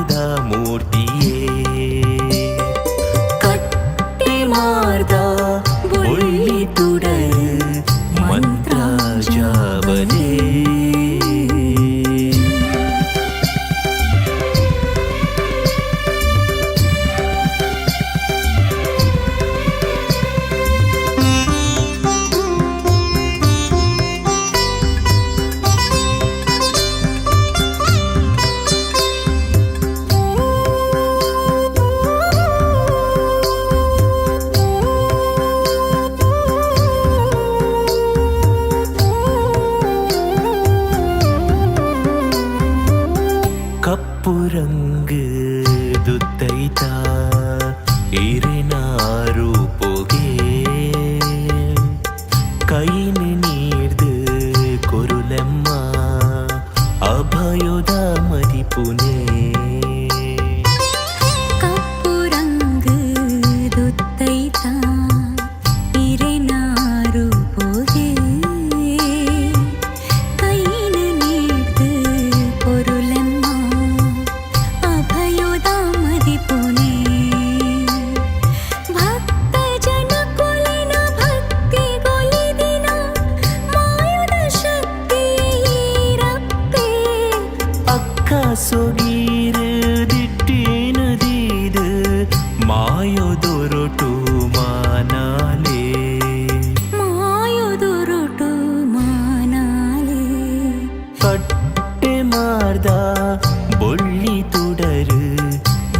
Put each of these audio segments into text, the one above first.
ಮಂತ್ರದ ಮೂರ್ತಿಯೇ ಕಟ್ಟಿ ಮಾರ್ದ ಬೊಳ್ಳಿ ತುಡರು ಮಂತ್ರ ಜಾವದೇ ಕಪ್ಪು ರಂಗು ದುತ್ತೈತ ಇರಿನಾರು ಪೊಗೆ ಕೈನು ನೀರ್ದು ಕೊರುಲೆಮ್ಮ ಅಭಯೋದ ಮರಿಪುನೆ ಕಪ್ಪು ರಂಗು ದುತ್ತೈತ ಇರಿನಾರು ಪೊಗೆ ಕೈನು ನೀರ್ದು ಕೊರುಲೆಮ್ಮ ಸೊಗೀರು ದಿಟ್ಟಿನ ದೀದು ಮಾಯೋದೊರಟು ಮಾನಾಲೆ ಮಾಯೋದೊರಟು ಮಾನಾಲೆ ಕಟ್ಟೆ ಮಾರ್ದ ಬೊಳ್ಳಿ ತುಡರು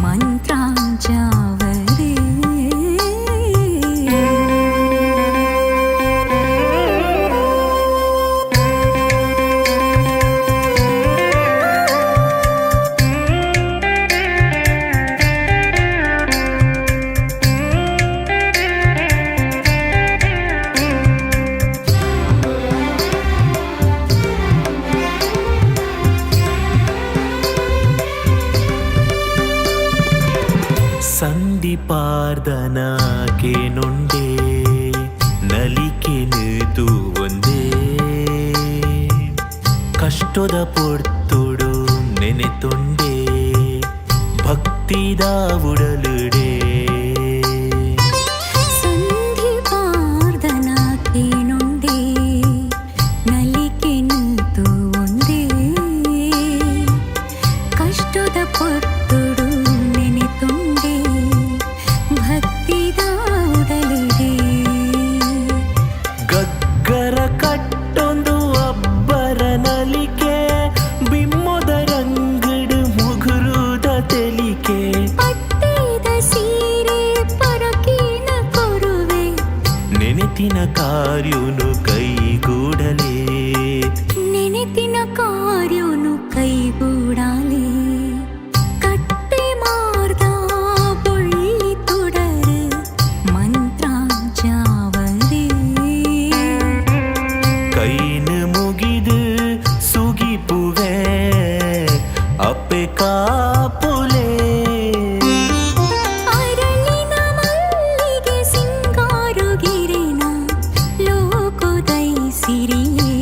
ಮಂತ್ರಾಂಚಾವರೇ ಸಂಧಿಪಾರ್ದನ ಕೇನೊಂಡೆ ನಲಿಕೆನುದು ಒಂದೇ ಕಷ್ಟದ ಪೊರ್ತುಡು ನೆನೆತೊಂಡೆ ಭಕ್ತಿದ ಉಡಲುಡೆ ಸಂಧಿಪಾರ್ದನ ಕೇನೊಂಡೆ ನಲಿಕೆನುದು ಒಂದೇ ಕಷ್ಟದ ಪೊರ್ತುಡು ನೆನೆತೊಂಡೆ ಭಕ್ತಿದ ಉಡಲುಡೆ ಗಗ್ಗರ ಕಟ್ಟೊಂದು ಅಬ್ಬರ ನಲಿಕೆ ಬಿಮ್ಮೊದ ರಂಗಡು ಮುಗುರುದ ತೆಲಿಕೆ ಪಟ್ಟಿದ ಸೀರೆ ಪರಕೀನ ಕೊರುವೆ ನೆನೆತಿನ ಕಾರ್ಯುನು ಕೈಗೂಡಲೇ ನೆನೆತಿನ ಕಾರ್ಯುನು ಕೈಗೂಡಲೇ ಕಟ್ಟಿ ಮಾರ್ದ ಬೊಳ್ಳಿ ತುಡರು ಮಂತ್ರಾಂಚಾವರೇ ಕೈನು ಮುಗಿದು ಸುಗಿಪುವೆ ಅಪ್ಪೆ ಕಾಪುಲೆ ಅರಳಿನ ಮಲ್ಲಿಗೆ ಸಿಂಗಾರುಗಿರಿನ ಲೋಕದೈ ಸಿರಿಯೇ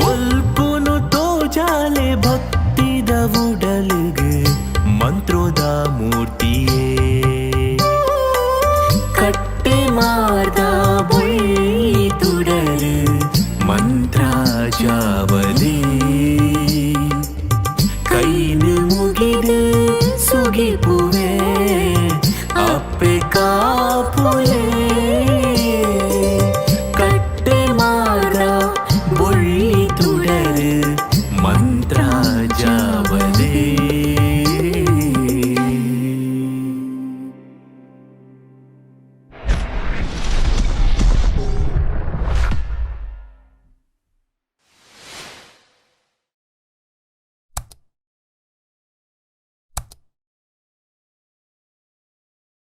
ಬೊಲ್ಪುನು ತೋಜಾಲೆ ಭಕ್ತಿದ ಉಡಲುಗು ಮಂತ್ರದ ಮೂರ್ತಿಯೇ ಕಟ್ಟೆ ಮಾರ್ದ ಬೊಳ್ಳಿ ತುಡರು ಮಂತ್ರ ಜಾವದೇ ಕೈನು ಮುಗಿದು ಸುಗಿಪು